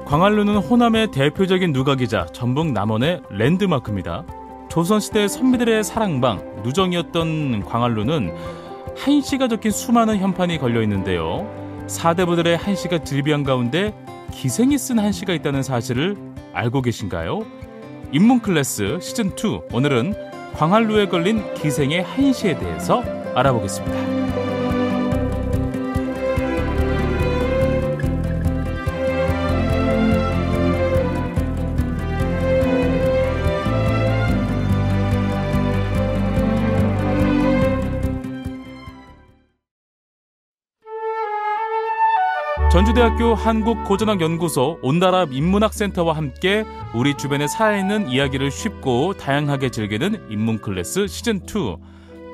광활루는 호남의 대표적인 누각이자 전북 남원의 랜드마크입니다. 조선시대 선비들의 사랑방, 누정이었던 광활루는 한시가 적힌 수많은 현판이 걸려있는데요. 사대부들의 한시가 즐비한 가운데 기생이 쓴 한시가 있다는 사실을 알고 계신가요? 인문클래스 시즌2, 오늘은 광활루에 걸린 기생의 한시에 대해서 알아보겠습니다. 전주대학교 한국고전학연구소 온다라 인문학센터와 함께 우리 주변에 살아있는 이야기를 쉽고 다양하게 즐기는 인문클래스 시즌2,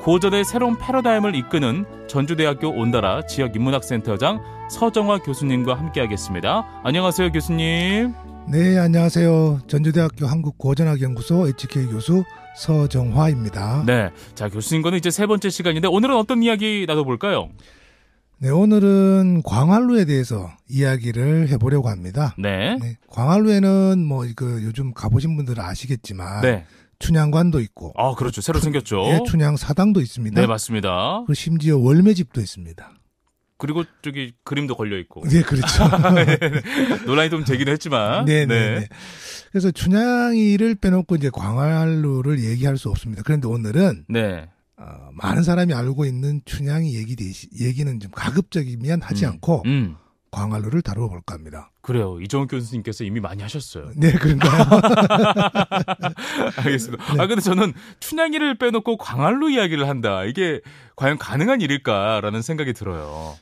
고전의 새로운 패러다임을 이끄는 전주대학교 온다라 지역인문학센터장 서정화 교수님과 함께하겠습니다. 안녕하세요, 교수님. 네, 안녕하세요. 전주대학교 한국고전학연구소 HK 교수 서정화입니다. 네, 자, 교수님과는 이제 세 번째 시간인데 오늘은 어떤 이야기 나눠볼까요? 네, 오늘은 광활루에 대해서 이야기를 해보려고 합니다. 네. 네, 광활루에는 요즘 가보신 분들은 아시겠지만 네. 춘향관도 있고, 아, 그렇죠. 새로 생겼죠. 네, 춘향 사당도 있습니다. 네, 맞습니다. 그리고 심지어 월매집도 있습니다. 그리고 저기 그림도 걸려 있고. 네, 그렇죠. 논란이 좀 되기는 했지만. 네. 그래서 춘향이를 빼놓고 이제 광활루를 얘기할 수 없습니다. 그런데 오늘은 네. 많은 사람이 알고 있는 춘향이 얘기는 좀 가급적이면 하지 않고 광활루를 다루어 볼까 합니다. 그래요. 이정훈 교수님께서 이미 많이 하셨어요. 네, 그런가요? 알겠습니다. 네. 근데 저는 춘향이를 빼놓고 광활루 이야기를 한다. 이게 과연 가능한 일일까라는 생각이 들어요.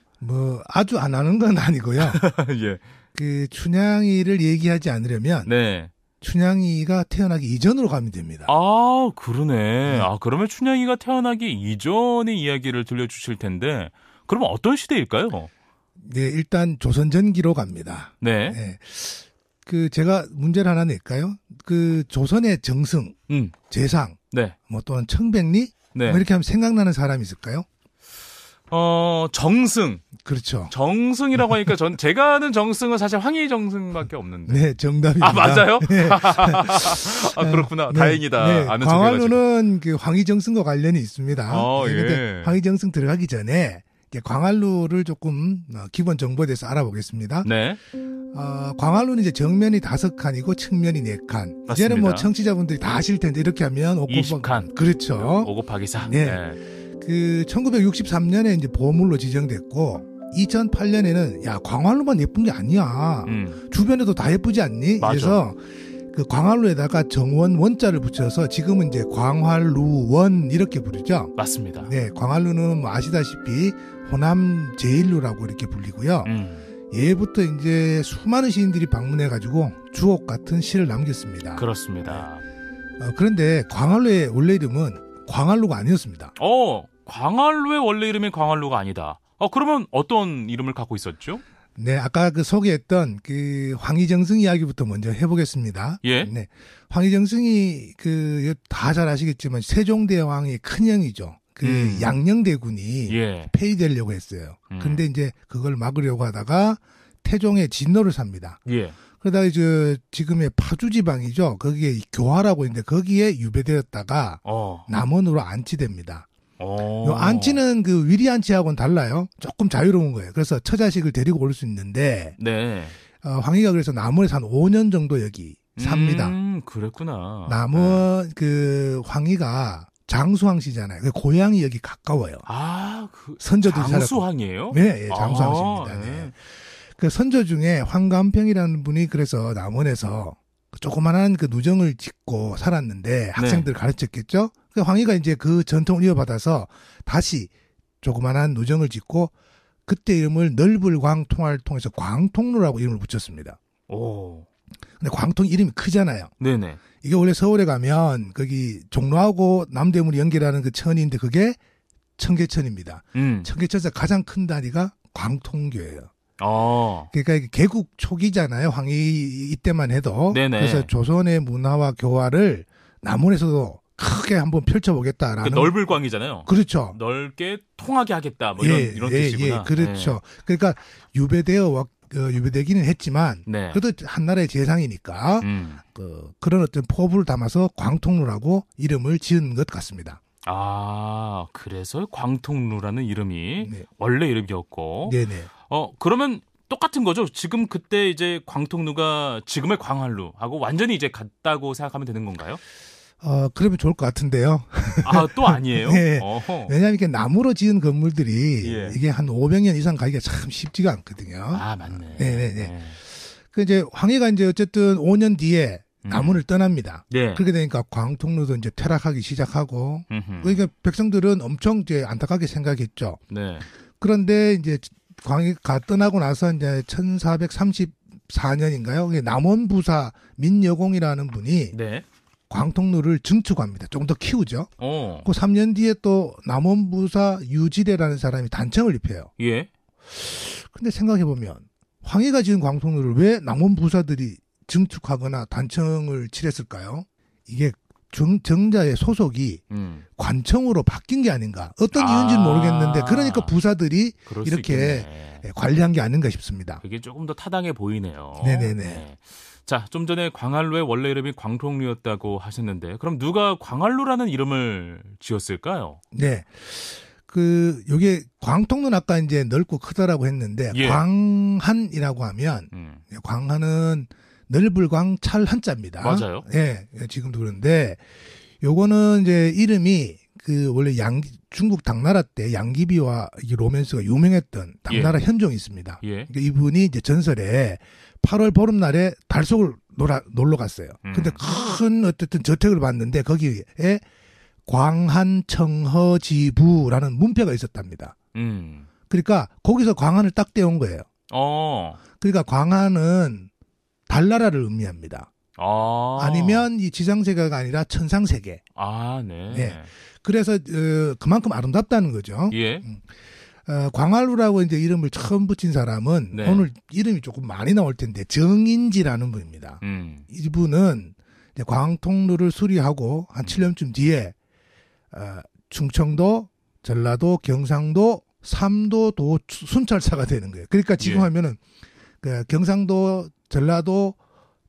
아주 안 하는 건 아니고요. 예. 그 춘향이를 얘기하지 않으려면 네. 춘향이가 태어나기 이전으로 가면 됩니다. 아, 그러네. 네. 아, 그러면 춘향이가 태어나기 이전의 이야기를 들려주실 텐데, 그러면 어떤 시대일까요? 네, 일단 조선 전기로 갑니다. 네. 네. 제가 문제를 하나 낼까요? 조선의 정승, 재상, 네. 또는 청백리, 네. 이렇게 하면 생각나는 사람이 있을까요? 정승. 그렇죠. 정승이라고 하니까 제가 아는 정승은 사실 황희정승밖에 없는데. 네, 정답입니다. 아, 맞아요? 네. 아, 그렇구나. 네, 다행이다. 네. 아는 광활루는 황희정승과 관련이 있습니다. 예. 네, 황희정승 들어가기 전에 광활루를 조금 기본 정보에 대해서 알아보겠습니다. 네. 광활루는 이제 정면이 5칸이고 측면이 4칸. 맞습니다. 이제는 청취자분들이 다 아실 텐데 이렇게 하면 20칸. 그렇죠. 5 곱하기 4. 네. 네. 1963년에 이제 보물로 지정됐고 2008년에는 광활루만 예쁜 게 아니야. 주변에도 다 예쁘지 않니? 맞아. 그래서 광활루에다가 정원 원자를 붙여서 지금은 이제 광활루원 이렇게 부르죠. 맞습니다. 네, 광활루는 아시다시피 호남 제1루라고 이렇게 불리고요. 예부터 이제 수많은 시인들이 방문해가지고 주옥 같은 시를 남겼습니다. 그렇습니다. 그런데 광활루의 원래 이름은 광활루가 아니었습니다. 광활루의 원래 이름이 광활루가 아니다. 그러면 어떤 이름을 갖고 있었죠? 네, 아까 소개했던 황희정승 이야기부터 먼저 해보겠습니다. 예. 네, 황희정승이 다 잘 아시겠지만 세종대왕의 큰형이죠. 양녕대군이 예. 폐위되려고 했어요. 근데 이제 그걸 막으려고 하다가 태종의 진노를 삽니다. 예. 그러다가 지금의 파주지방이죠. 거기에 교화라고 있는데 거기에 유배되었다가 남원으로 안치됩니다. 요 안치는 위리 안치하고는 달라요. 조금 자유로운 거예요. 그래서 처자식을 데리고 올 수 있는데, 네. 황희가 그래서 남원에서 한 5년 정도 여기 삽니다. 그랬구나. 남원, 황희가 장수왕씨잖아요. 고향이 여기 가까워요. 선조들이 장수왕이에요? 네, 장수왕씨입니다. 네. 선조 중에 황감평이라는 분이 그래서 남원에서 조그만한 누정을 짓고 살았는데 학생들 가르쳤겠죠? 황희가 이제 그 전통을 이어받아서 다시 조그만한 누정을 짓고 그때 이름을 넓을광 통화를 통해서 광통루라고 이름을 붙였습니다. 근데 광통 이름이 크잖아요. 네네. 이게 원래 서울에 가면 거기 종로하고 남대문을 연결하는 천인데 그게 청계천입니다. 청계천에서 가장 큰 다리가 광통교예요. 그러니까 개국 초기잖아요. 황희 이때만 해도. 네네. 그래서 조선의 문화와 교화를 남원에서도 크게 한번 펼쳐보겠다라는. 넓을 광이잖아요. 그렇죠. 넓게 통하게 하겠다. 이런 뜻이구나. 그렇죠. 그러니까 유배되어 유배되기는 했지만 네. 그래도 한나라의 재상이니까 그런 어떤 포부를 담아서 광통루라고 이름을 지은 것 같습니다. 아, 그래서 광통루라는 이름이 네. 원래 이름이었고. 네네. 그러면 똑같은 거죠. 지금 그때 이제 광통루가 지금의 광활루하고 완전히 이제 같다고 생각하면 되는 건가요? 그러면 좋을 것 같은데요. 아, 또 아니에요? 네. 어허. 왜냐하면 이게 나무로 지은 건물들이 예. 이게 한 500년 이상 가기가 참 쉽지가 않거든요. 아, 맞네. 네네네. 네. 그 이제 황희가 이제 어쨌든 5년 뒤에 남원을 떠납니다. 네. 그렇게 되니까 광통루도 이제 퇴락하기 시작하고, 그러니까 백성들은 엄청 이제 안타깝게 생각했죠. 네. 그런데 이제 광희가 떠나고 나서 이제 1434년인가요? 남원부사 민여공이라는 분이 네. 광통루를 증축합니다. 조금 더 키우죠. 어. 그 3년 뒤에 또 남원부사 유지래라는 사람이 단청을 입혀요. 예. 근데 생각해보면 황희가 지은 광통루를 왜 남원부사들이 증축하거나 단청을 칠했을까요? 이게 정자의 소속이 관청으로 바뀐 게 아닌가. 어떤 이유인지는 모르겠는데 그러니까 부사들이 이렇게 관리한 게 아닌가 싶습니다. 그게 조금 더 타당해 보이네요. 네네네. 네. 자, 좀 전에 광활루의 원래 이름이 광통루였다고 하셨는데 그럼 누가 광활루라는 이름을 지었을까요? 네. 요게 광통루는 아까 이제 넓고 크다라고 했는데 예. 광한이라고 하면 광한은 넓을 광, 찰 한자입니다. 맞아요. 예, 지금도 그런데 요거는 이제 이름이 원래 중국 당나라 때 양귀비와 이 로맨스가 유명했던 당나라 현종이 있습니다. 예. 그러니까 이분이 이제 전설에 8월 보름날에 달속을 놀러 갔어요. 근데 큰 어쨌든 저택을 봤는데 거기에 광한청허지부라는 문패가 있었답니다. 그러니까 거기서 광한을 딱 떼온 거예요. 그러니까 광한은 달나라를 의미합니다. 아니면 이 지상세계가 아니라 천상세계. 아, 네. 네. 그래서 그만큼 아름답다는 거죠. 예. 광활루라고 이제 이름을 처음 붙인 사람은 네. 오늘 이름이 조금 많이 나올 텐데 정인지라는 분입니다. 이분은 이제 광통루를 수리하고 한 7년쯤 뒤에 충청도, 전라도, 경상도, 삼도도 순찰사가 되는 거예요. 그러니까 지금 예. 하면은 경상도, 전라도,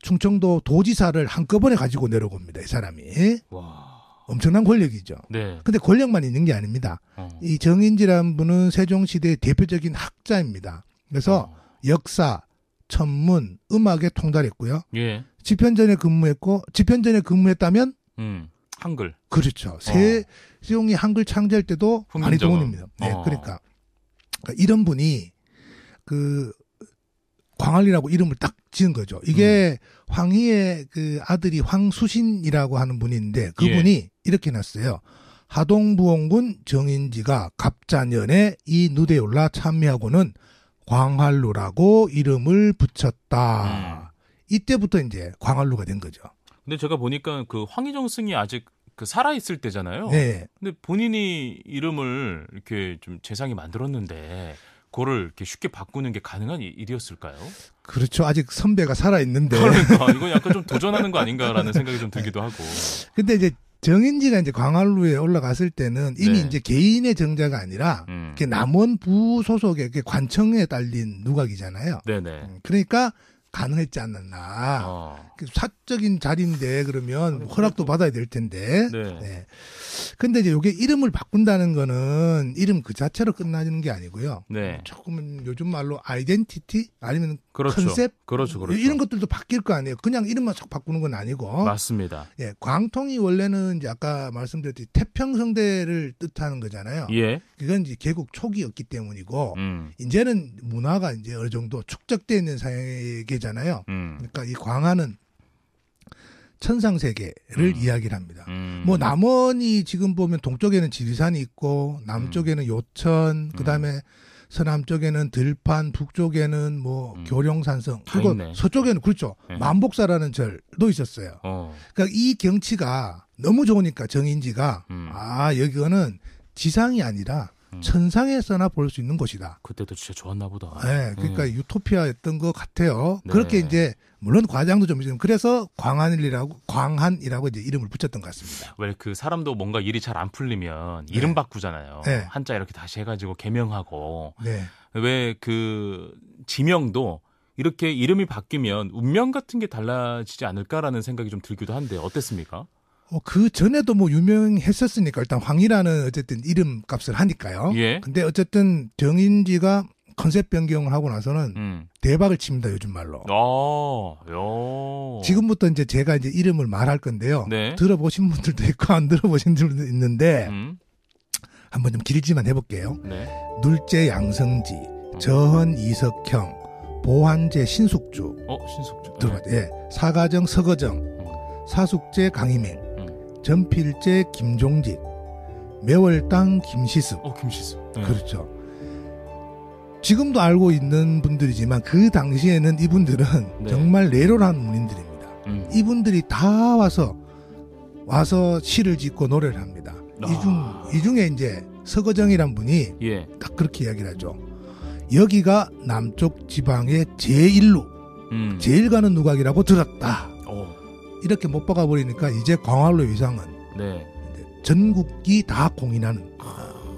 충청도 도지사를 한꺼번에 가지고 내려옵니다. 이 사람이. 와. 엄청난 권력이죠. 네. 근데 권력만 있는 게 아닙니다. 이 정인지라는 분은 세종시대의 대표적인 학자입니다. 그래서 역사, 천문, 음악에 통달했고요. 예. 집현전에 근무했다면 한글. 그렇죠. 세종이 한글 창제할 때도 많이 훈민정음. 도움입니다. 네, 그러니까 이런 분이 광활리라고 이름을 딱 지은 거죠. 이게 황희의 아들이 황수신이라고 하는 분이 있는데 그분이 이렇게 놨어요. 하동부원군 정인지가 갑자년에 이 누대에 올라 참미하고는 광활루라고 이름을 붙였다. 이때부터 이제 광활루가 된 거죠. 근데 제가 보니까 황희정 승이 아직 살아 있을 때잖아요. 네. 근데 본인이 이름을 이렇게 좀 재상이 만들었는데 그거를 이렇게 쉽게 바꾸는 게 가능한 일이었을까요? 그렇죠. 아직 선배가 살아 있는데. 그러니까 이거 약간 좀 도전하는 거 아닌가라는 생각이 좀 들기도 하고. 근데 이제 정인지가 이제 광활루에 올라갔을 때는 이미 네. 이제 개인의 정자가 아니라 남원 부소속의 관청에 딸린 누각이잖아요. 네네. 그러니까 가능했지 않았나. 사적인 자리인데 그러면 허락도 받아야 될 텐데. 네. 네. 근데 이제 이게 이름을 바꾼다는 거는 이름 그 자체로 끝나는 게 아니고요. 네. 조금은 요즘 말로 아이덴티티 아니면 그렇죠. 컨셉 그렇죠. 이런 것들도 바뀔 거 아니에요. 그냥 이름만 싹 바꾸는 건 아니고. 맞습니다. 예, 광통이 원래는 이제 아까 말씀드렸듯이 태평성대를 뜻하는 거잖아요. 예. 그건 이제 개국 초기였기 때문이고 이제는 문화가 이제 어느 정도 축적되어 있는 세계잖아요. 그러니까 이 광화는 천상세계를 이야기를 합니다. 뭐 남원이 지금 보면 동쪽에는 지리산이 있고 남쪽에는 요천, 그다음에 서남쪽에는 들판, 북쪽에는 뭐 교룡산성, 그리고 있네. 서쪽에는 그렇죠. 네. 만복사라는 절도 있었어요. 그러니까 이 경치가 너무 좋으니까 정인지가 여기는 지상이 아니라 천상에서나 볼 수 있는 곳이다. 그때도 진짜 좋았나 보다. 네, 그러니까 유토피아였던 것 같아요. 네. 그렇게 이제 물론 과장도 좀 있지만 그래서 광한이라고 이제 이름을 붙였던 것 같습니다. 왜 사람도 뭔가 일이 잘 안 풀리면 이름 바꾸잖아요. 네. 한자 이렇게 다시 해가지고 개명하고. 네. 왜 지명도 이렇게 이름이 바뀌면 운명 같은 게 달라지지 않을까라는 생각이 좀 들기도 한데 어땠습니까? 그 전에도 뭐 유명했었으니까 일단 황이라는 어쨌든 이름 값을 하니까요. 예. 근데 어쨌든 정인지가 컨셉 변경을 하고 나서는 대박을 칩니다, 요즘 말로. 지금부터 이제 제가 이제 이름을 말할 건데요. 네. 들어보신 분들도 있고 안 들어보신 분들도 있는데 한번 좀 길지만 해볼게요. 네. 눌제 양성지, 저헌 이석형, 보한제 신숙주. 신숙주. 들어봤죠? 예. 사가정 서거정, 사숙제 강희맹, 전필제 김종직, 매월당 김시습. 김시습. 네. 그렇죠. 지금도 알고 있는 분들이지만 그 당시에는 이분들은 네. 정말 내로란 문인들입니다. 이분들이 다 와서 시를 짓고 노래를 합니다. 이 중에 이제 서거정이란 분이 예. 딱 그렇게 이야기를 하죠. 여기가 남쪽 지방의 제1루, 제일 가는 누각이라고 들었다. 이렇게 못 박아 버리니까 이제 광활로 위상은 네. 전국이 다 공인하는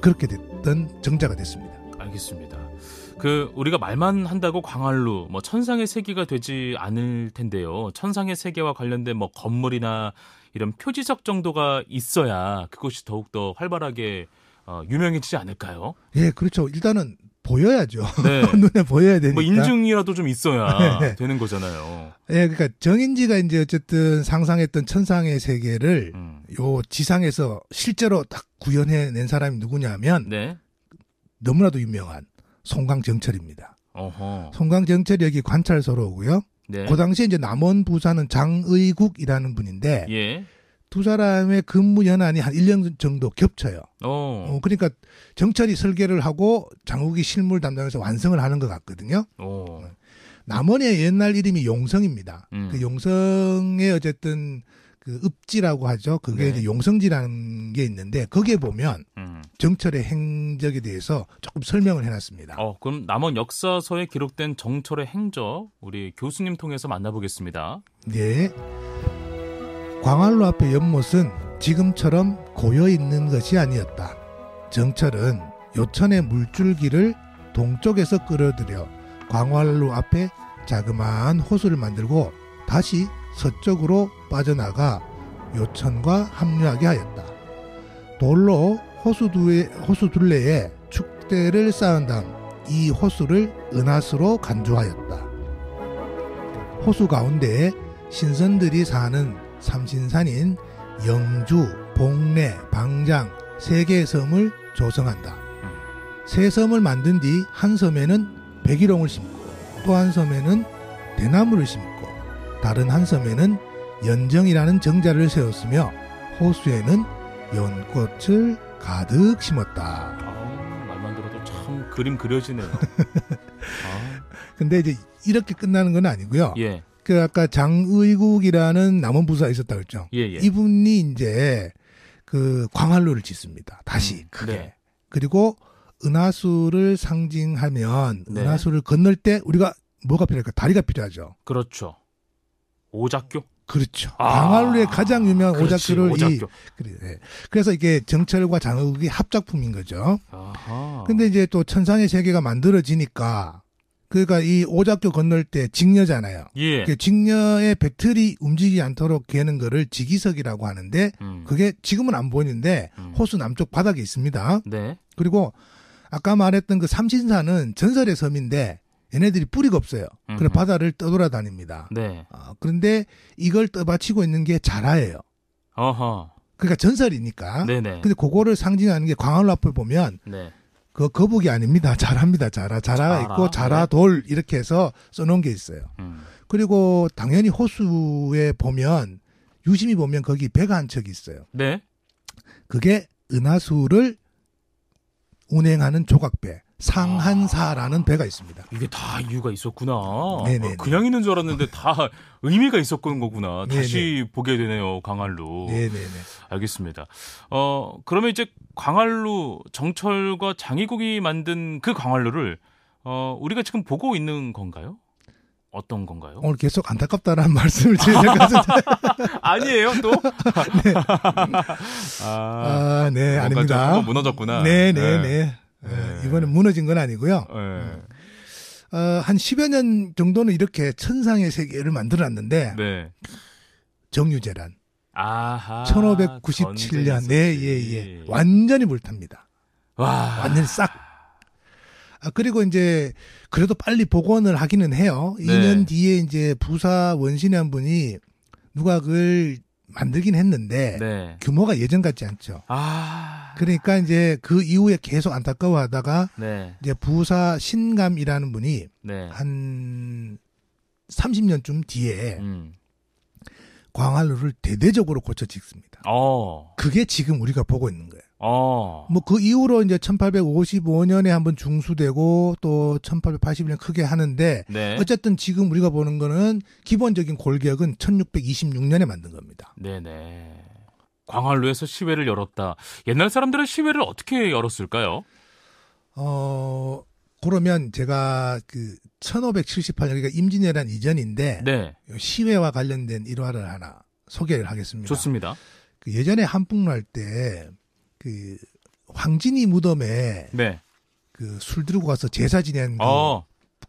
그렇게 됐던 정자가 됐습니다. 알겠습니다. 우리가 말만 한다고 광활루, 천상의 세계가 되지 않을 텐데요. 천상의 세계와 관련된 건물이나 이런 표지석 정도가 있어야 그것이 더욱더 활발하게 유명해지지 않을까요? 예, 그렇죠. 일단은 보여야죠. 네. 눈에 보여야 되니까. 인증이라도 좀 있어야 네. 되는 거잖아요. 예, 그러니까 정인지가 이제 어쨌든 상상했던 천상의 세계를 요 지상에서 실제로 딱 구현해낸 사람이 누구냐면 네. 너무나도 유명한 송강정철입니다. 어허. 송강정철이 여기 관찰소로고요. 네. 그 당시에 이제 남원 부사는 장의국이라는 분인데 예. 두 사람의 근무 연한이 한 1년 정도 겹쳐요. 그러니까 정철이 설계를 하고 장욱이 실물 담당해서 완성을 하는 것 같거든요. 남원의 옛날 이름이 용성입니다. 그 용성의 어쨌든 그 읍지라고 하죠. 그게 네. 이제 용성지라는 게 있는데 거기에 보면 정철의 행적에 대해서 조금 설명을 해놨습니다. 그럼 남원 역사서에 기록된 정철의 행적 우리 교수님 통해서 만나보겠습니다. 네. 광활로 앞의 연못은 지금처럼 고여 있는 것이 아니었다. 정철은 요천의 물줄기를 동쪽에서 끌어들여 광활로 앞에 자그마한 호수를 만들고 다시 서쪽으로 빠져나가 요천과 합류하게 하였다. 돌로 호수 둘레에 축대를 쌓은 다음 이 호수를 은하수로 간주하였다. 호수 가운데에 신선들이 사는 삼신산인 영주, 봉래, 방장 세 개의 섬을 조성한다. 세 섬을 만든 뒤 한 섬에는 백일홍을 심고 또 한 섬에는 대나무를 심고 다른 한 섬에는 연정이라는 정자를 세웠으며 호수에는 연꽃을 가득 심었다. 말만 들어도 참 그림 그려지네요. 근데 이제 이렇게 끝나는 건 아니고요. 예. 그 아까 장의국이라는 남원 부사가 있었다고 했죠. 예. 이분이 이제 그 광활로를 짓습니다. 다시 크게. 네. 그리고 은하수를 상징하면 네. 은하수를 건널 때 우리가 뭐가 필요할까? 다리가 필요하죠. 그렇죠. 오작교? 그렇죠. 광활로의 가장 유명한 오작교를 오작교. 그래서 이게 정철과 장의국이 합작품인 거죠. 아하. 근데 이제 또 천상의 세계가 만들어지니까 그러니까 이 오작교 건널 때 직녀잖아요. 예. 그 직녀의 배틀이 움직이지 않도록 개는 거를 지기석이라고 하는데 그게 지금은 안 보이는데 호수 남쪽 바닥에 있습니다. 네. 그리고 아까 말했던 그 삼신산은 전설의 섬인데 얘네들이 뿌리가 없어요. 그래 바다를 떠돌아다닙니다. 네. 그런데 이걸 떠받치고 있는 게 자라예요. 어허. 그러니까 전설이니까. 네네. 근데 그거를 상징하는 게 광활로 앞을 보면 네. 그 거북이 아닙니다. 자라입니다. 자라가 있고 자라돌 이렇게 해서 써놓은 게 있어요. 그리고 당연히 호수에 보면 유심히 보면 거기 배가 한 척이 있어요. 네. 그게 은하수를 운행하는 조각배 상한사라는 배가 있습니다. 이게 다 이유가 있었구나. 네네. 그냥 있는 줄 알았는데 다 의미가 있었던 거구나. 네네. 다시 보게 되네요. 광활루. 네네네. 알겠습니다. 그러면 이제 광활루 정철과 장의국이 만든 그 광활루를 우리가 지금 보고 있는 건가요? 어떤 건가요? 오늘 계속 안타깝다라는 말씀을 드리려고 아니에요, 또? 네. 네, 아닙니다. 한번 무너졌구나. 네네네. 이번엔 무너진 건 아니고요. 한 10여 년 정도는 이렇게 천상의 세계를 만들어놨는데 네. 정유재란 아하. 1597년 예. 완전히 불탑니다. 와. 완전히 싹. 그리고 이제 그래도 빨리 복원을 하기는 해요. 네. 2년 뒤에 이제 부사 원신의 한 분이 누가 그걸 만들긴 했는데 네. 규모가 예전 같지 않죠. 아. 그러니까 이제 그 이후에 계속 안타까워하다가 네. 이제 부사 신감이라는 분이 네. 한 30년쯤 뒤에 광활루를 대대적으로 고쳐 짓습니다. 그게 지금 우리가 보고 있는 거예요. 뭐 그 이후로 이제 1855년에 한번 중수되고 또 1881년 크게 하는데 네. 어쨌든 지금 우리가 보는 거는 기본적인 골격은 1626년에 만든 겁니다. 네네. 광활루에서 시외를 열었다. 옛날 사람들은 시외를 어떻게 열었을까요? 그러면 제가 그 1578년 그러니까 임진왜란 이전인데 네. 시외와 관련된 일화를 하나 소개를 하겠습니다. 좋습니다. 그 예전에 한풍날 때 그 황진이 무덤에 네. 그 술 들고 가서 제사 지낸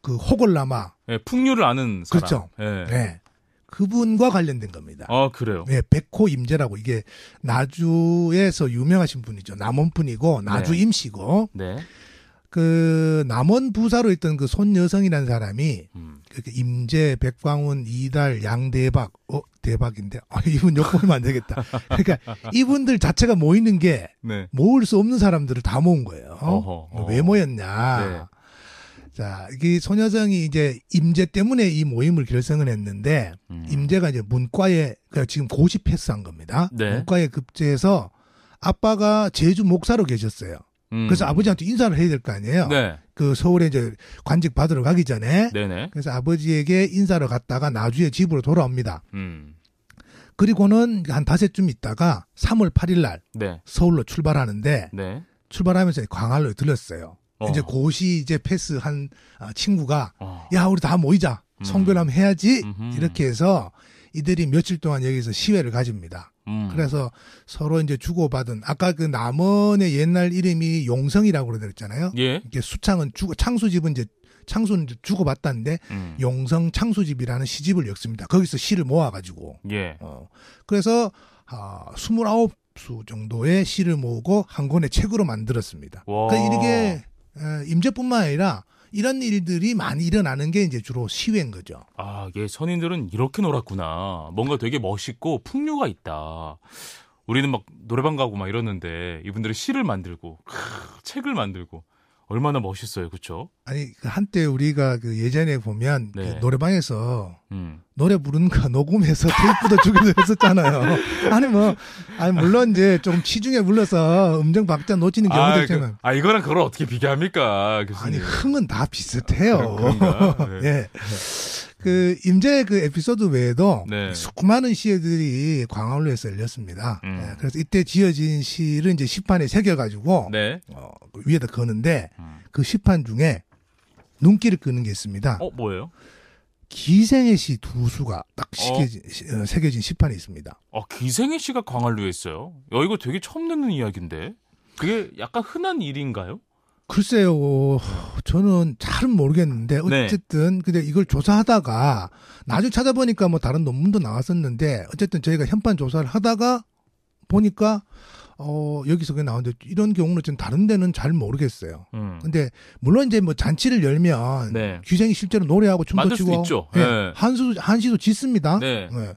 그 호골라마. 네, 풍류를 아는 사람. 그렇죠. 네. 네. 그분과 관련된 겁니다. 그래요? 네, 백호 임재라고 이게 나주에서 유명하신 분이죠. 남원 분이고 나주 네. 임씨고. 네. 그 남원 부사로 있던 그 손 여성이라는 사람이 그렇게 임재, 백광훈, 이달, 양대박, 대박인데 이분 욕보면 안 되겠다. 그러니까 이분들 자체가 모이는 게 네. 모을 수 없는 사람들을 다 모은 거예요. 왜 모였냐? 네. 자, 이 손여성이 이제 임재 때문에 이 모임을 결성을 했는데 임재가 이제 문과에 그러니까 지금 고시 패스한 겁니다. 네. 문과에 급제해서 아빠가 제주 목사로 계셨어요. 그래서 아버지한테 인사를 해야 될 거 아니에요. 네. 그 서울에 이제 관직 받으러 가기 전에. 네네. 그래서 아버지에게 인사를 갔다가 나주에 집으로 돌아옵니다. 그리고는 한 닷새쯤 있다가 3월 8일 날 네. 서울로 출발하는데 네. 출발하면서 광활로에 들렸어요. 이제 고시 이제 패스한 친구가 야 우리 다 모이자 성별함 해야지 이렇게 해서 이들이 며칠 동안 여기서 시회를 가집니다. 그래서 서로 이제 주고받은 아까 그 남원의 옛날 이름이 용성이라고 그러잖아요. 예. 이게 수창은 창수집은 이제 창수는 주고받았는데 용성 창수집이라는 시집을 엮습니다. 거기서 시를 모아가지고. 예. 그래서 29수 정도의 시를 모으고 한 권의 책으로 만들었습니다. 그러니까 이게 임재뿐만 아니라 이런 일들이 많이 일어나는 게 이제 주로 시외인 거죠. 예, 선인들은 이렇게 놀았구나. 뭔가 되게 멋있고 풍류가 있다. 우리는 막 노래방 가고 막 이러는데 이분들은 시를 만들고 책을 만들고 얼마나 멋있어요, 그렇죠? 아니 한때 우리가 그 예전에 보면 네. 그 노래방에서 노래 부르는 거 녹음해서 테이프도 주기도 했었잖아요. 아니 물론 이제 좀 치중에 불러서 음정 박자 놓치는 경우도 있지만. 이거랑 그걸 어떻게 비교합니까, 교수님? 아니 흥은 다 비슷해요. 그런가? 네. 예. 그 임재 그 에피소드 외에도 네. 수많은 시들이 광화문에서 열렸습니다. 예, 그래서 이때 지어진 시를 이제 시판에 새겨가지고 네. 위에다 거는데 그 시판 중에 눈길을 끄는 게 있습니다. 뭐예요? 기생의 시 두 수가 딱 새겨진 시판이 있습니다. 기생의 시가 광활루에 있어요? 이거 되게 처음 듣는 이야기인데 그게 약간 흔한 일인가요? 글쎄요, 저는 잘은 모르겠는데 어쨌든 근데 이걸 조사하다가 나중에 찾아보니까 뭐 다른 논문도 나왔었는데 어쨌든 저희가 현판 조사를 하다가 보니까 여기서 그게 나오는데 이런 경우는 좀 다른 데는 잘 모르겠어요. 근데 물론 이제 뭐 잔치를 열면 네. 기생이 실제로 노래하고 춤도 만들 추고 수도 있죠. 네. 네. 한시도 짓습니다. 네. 네.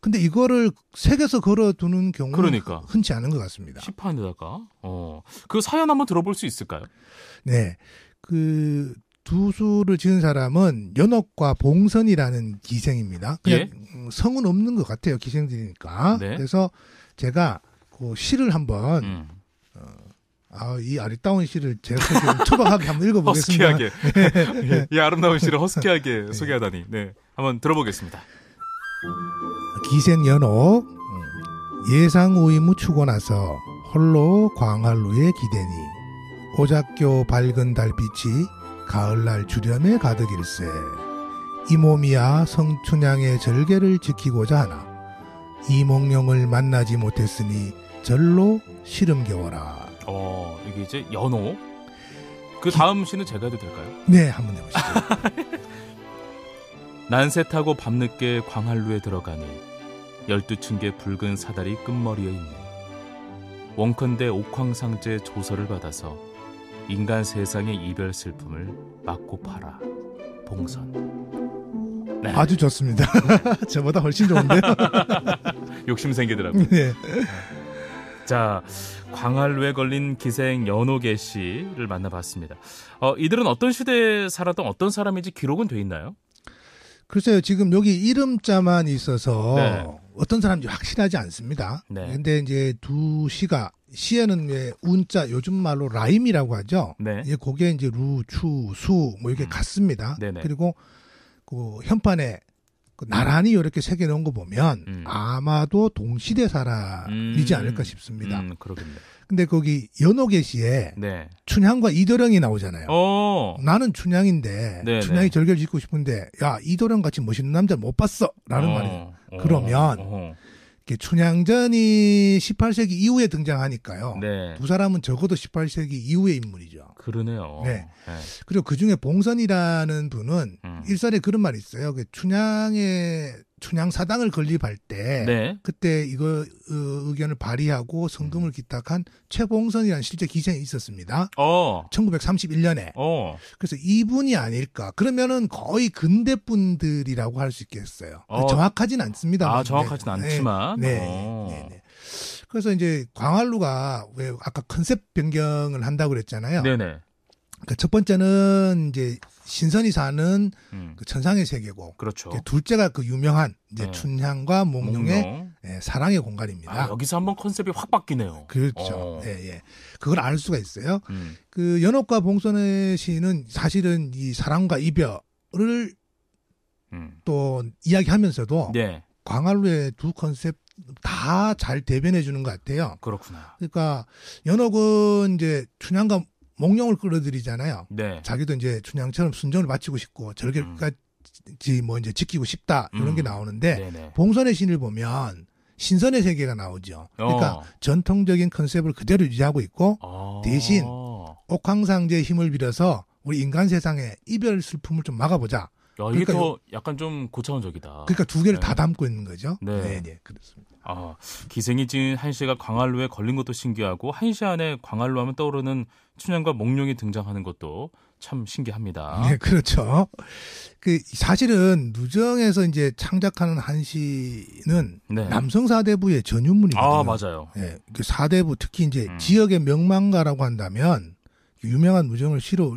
근데 이거를 색에서 걸어두는 경우는 그러니까. 흔치 않은 것 같습니다. 시판에다가 그 사연 한번 들어볼 수 있을까요? 네, 그 두 수를 지은 사람은 연옥과 봉선이라는 기생입니다. 그냥 성은 없는 것 같아요, 기생들이니까. 네. 그래서 제가 그 시를 한번 이 아리따운 시를 제가 좀 초박하게 한번 읽어보겠습니다. 허스키하게. 이 아름다운 시를 허스키하게 소개하다니. 네, 한번 들어보겠습니다. 기생 연옥 예상우이무 추고 나서 홀로 광활루에 기대니 오작교 밝은 달빛이 가을날 주렴에 가득일세 이몸이야 성춘향의 절개를 지키고자 하나 이몽룡을 만나지 못했으니 절로 시름겨워라. 이게 이제 연옥. 그 다음 시는 제가 해도 될까요? 네, 한번 해보시죠. 난세 타고 밤늦게 광활루에 들어가니 12층계 붉은 사다리 끝머리에 있네. 원컨대 옥황상제 조서를 받아서 인간 세상의 이별 슬픔을 막고 팔아. 봉선. 네. 아주 좋습니다. 저보다 훨씬 좋은데요. 욕심 생기더라고요. 네. 자, 광활루에 걸린 기생 연옥애 씨를 만나봤습니다. 이들은 어떤 시대에 살았던 어떤 사람인지 기록은 돼 있나요? 글쎄요, 지금 여기 이름자만 있어서 네. 어떤 사람인지 확실하지 않습니다. 네. 근데 이제 두 시가, 시에는 왜 운자, 요즘 말로 라임이라고 하죠. 네. 예, 그게 이제 루, 추, 수, 뭐 이렇게 같습니다. 네네. 그리고 그 현판에 나란히 이렇게 새겨 놓은 거 보면 아마도 동시대 사람이지 않을까 싶습니다. 그러겠네요. 근데 거기 연옥애 씨에 네. 춘향과 이도령이 나오잖아요. 나는 춘향인데 네네. 춘향이 절개를 짓고 싶은데 야, 이도령 같이 멋있는 남자 못 봤어 라는 말이에요. 그러면 이렇게 춘향전이 18세기 이후에 등장하니까요. 네. 두 사람은 적어도 18세기 이후의 인물이죠. 그러네요. 네. 그리고 그중에 봉선이라는 분은 일설에 그런 말이 있어요. 그 춘향 사당을 건립할 때 네. 그때 이거 의견을 발의하고 성금을 기탁한 최봉선이라는 실제 기생이 있었습니다. 1931년에. 그래서 이분이 아닐까. 그러면은 거의 근대 분들이라고 할 수 있겠어요. 정확하진 않습니다. 정확하진 않지만. 네. 그래서 이제 광활루가 왜 아까 컨셉 변경을 한다고 그랬잖아요. 네네. 그러니까 첫 번째는 이제 신선이 사는 그 천상의 세계고, 그렇죠. 둘째가 그 유명한 이제 춘향과 몽룡의 사랑의 공간입니다. 여기서 한번 컨셉이 확 바뀌네요. 그렇죠. 예. 그걸 알 수가 있어요. 그 연옥과 봉선의 시는 사실은 이 사랑과 이별을 또 이야기하면서도 네. 광활루의 두 컨셉 다 잘 대변해 주는 것 같아요. 그렇구나. 그러니까 연옥은 이제 춘향과 몽룡을 끌어들이잖아요. 네. 자기도 이제 춘향처럼 순정을 바치고 싶고 절개까지 뭐 이제 지키고 싶다 이런 게 나오는데 네네. 봉선의 신을 보면 신선의 세계가 나오죠. 그러니까 전통적인 컨셉을 그대로 유지하고 있고 대신 옥황상제의 힘을 빌어서 우리 인간 세상의 이별 슬픔을 좀 막아보자. 이게 더 약간 좀 고차원적이다. 그러니까 두 개를 다 담고 있는 거죠. 네, 그렇습니다. 기생이 지은 한시가 광활루에 걸린 것도 신기하고 한시 안에 광활루 하면 떠오르는 춘향과 몽룡이 등장하는 것도 참 신기합니다. 네, 그렇죠. 그 사실은 누정에서 이제 창작하는 한시는 남성 사대부의 전유물이거든요. 맞아요. 네, 그 사대부 특히 이제 지역의 명망가라고 한다면 유명한 누정을 실어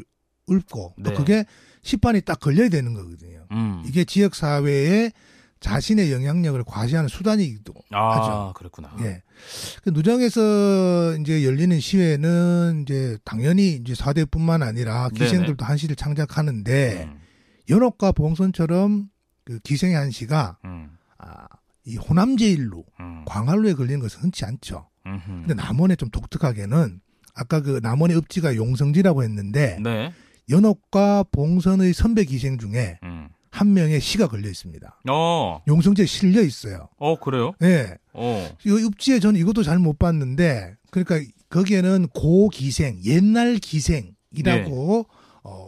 읊고 또 그게 시판이 딱 걸려야 되는 거거든요. 이게 지역 사회에 자신의 영향력을 과시하는 수단이기도 하죠. 그렇구나. 예. 그 누정에서 이제 열리는 시회는 이제 당연히 이제 사대뿐만 아니라 기생들도 한시를 창작하는데 연옥과 봉선처럼 그 기생의 한시가 이 호남제일로 광활루에 걸리는 것은 흔치 않죠. 근데 남원에 좀 독특하게는 아까 그 남원의 읍지가 용성지라고 했는데 연옥과 봉선의 선배 기생 중에 한 명의 시가 걸려 있습니다. 용성지에 실려 있어요. 그래요? 네. 이 읍지에 저는 이것도 잘 못 봤는데, 그러니까 거기에는 고기생, 옛날 기생이라고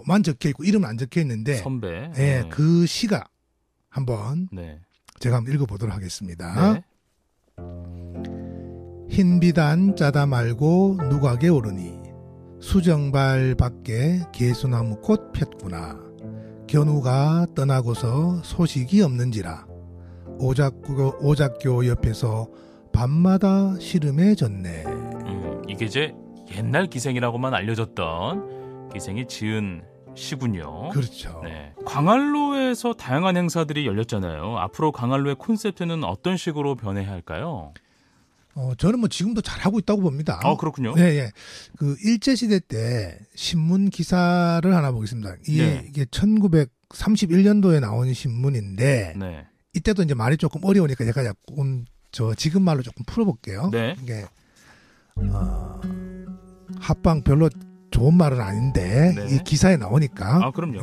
만 적혀 있고 이름은 안 적혀 있는데, 선배. 네, 그 시가 한번 제가 한번 읽어보도록 하겠습니다. 흰 비단 짜다 말고 누각에 오르니 수정발 밖에 개수나무 꽃 폈구나. 견우가 떠나고서 소식이 없는지라. 오작교 옆에서 밤마다 시름해졌네. 이게 이제 옛날 기생이라고만 알려졌던 기생이 지은 시군요. 그렇죠. 네. 광활루에서 다양한 행사들이 열렸잖아요. 앞으로 광활루의 콘셉트는 어떤 식으로 변해야 할까요? 저는 뭐 지금도 잘하고 있다고 봅니다. 그렇군요. 네. 그 일제시대 때 신문 기사를 하나 보겠습니다. 이게 1931년도에 나온 신문인데, 이때도 이제 말이 조금 어려우니까 제가 조금 지금 말로 조금 풀어볼게요. 이게, 합방 별로 좋은 말은 아닌데, 이 기사에 나오니까. 그럼요.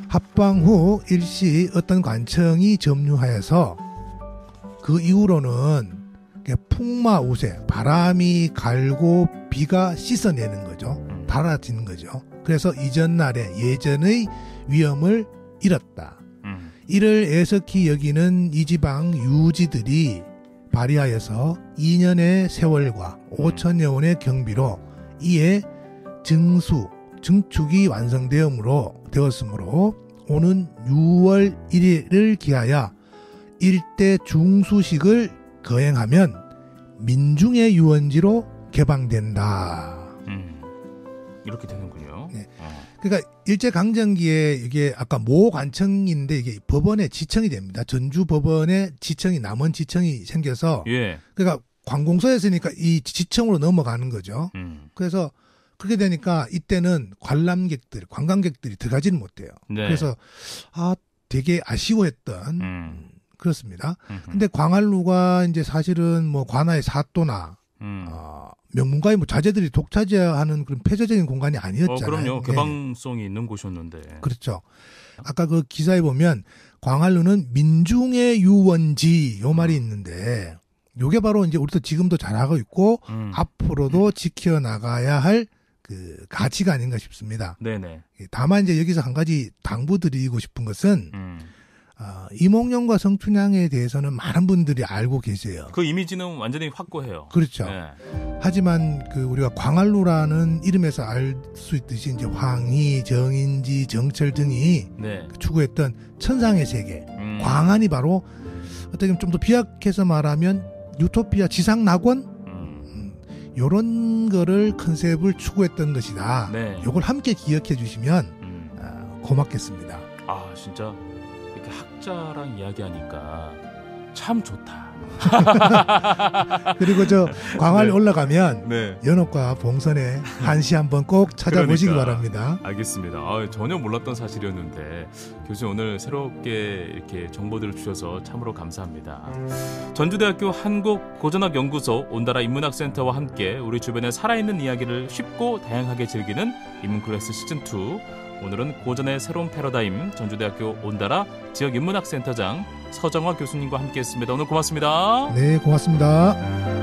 합방 후 일시 어떤 관청이 점유하여서 그 이후로는 풍마우세, 바람이 갈고 비가 씻어내는 거죠. 달아지는 거죠. 그래서 이전날에 예전의 위엄을 잃었다. 이를 애석히 여기는 이 지방 유지들이 발휘하여서 2년의 세월과 5천여 원의 경비로 이에 증축이 완성되었으므로 오는 6월 1일을 기하여 일대 중수식을 거행하면 민중의 유원지로 개방된다. 이렇게 되는군요. 네. 그러니까 일제강점기에 이게 아까 모관청인데 이게 법원에 지청이 됩니다. 전주 법원에 지청이 남원 지청이 생겨서 예. 그러니까 관공서였으니까 이 지청으로 넘어가는 거죠. 그래서 그렇게 되니까 이때는 관광객들이 들어가지는 못해요. 네. 그래서 되게 아쉬워했던 그렇습니다. 근데 광활루가 이제 사실은 뭐 관아의 사또나 명문가의 뭐 자제들이 독차지하는 그런 폐쇄적인 공간이 아니었잖아요. 그럼요. 개방성이 있는 곳이었는데. 그렇죠. 아까 그 기사에 보면 광활루는 민중의 유원지 요 말이 있는데 요게 바로 이제 우리도 지금도 잘하고 있고 앞으로도 지켜나가야 할 그 가치가 아닌가 싶습니다. 네네. 다만 이제 여기서 한 가지 당부드리고 싶은 것은 이몽룡과 성춘향에 대해서는 많은 분들이 알고 계세요. 그 이미지는 완전히 확고해요. 그렇죠. 네. 하지만 그 우리가 광활루라는 이름에서 알 수 있듯이 이제 황희, 정인지, 정철 등이 네. 추구했던 천상의 세계, 광안이 바로 어떻게 보면 좀 더 비약해서 말하면 유토피아 지상 낙원 요런 거를 컨셉을 추구했던 것이다. 네. 요걸 함께 기억해 주시면 고맙겠습니다. 진짜 이렇게 학자랑 이야기하니까 참 좋다. 그리고 저 광활 네. 올라가면 네. 연옥과 봉선의 한시 한번 꼭 찾아보시기 바랍니다. 알겠습니다. 전혀 몰랐던 사실이었는데 교수님 오늘 새롭게 이렇게 정보들을 주셔서 참으로 감사합니다. 전주대학교 한국고전학연구소 온다라 인문학센터와 함께 우리 주변의 살아있는 이야기를 쉽고 다양하게 즐기는 인문클래스 시즌2 오늘은 고전의 새로운 패러다임 전주대학교 온다라 지역인문학센터장 서정화 교수님과 함께했습니다. 오늘 고맙습니다. 네, 고맙습니다.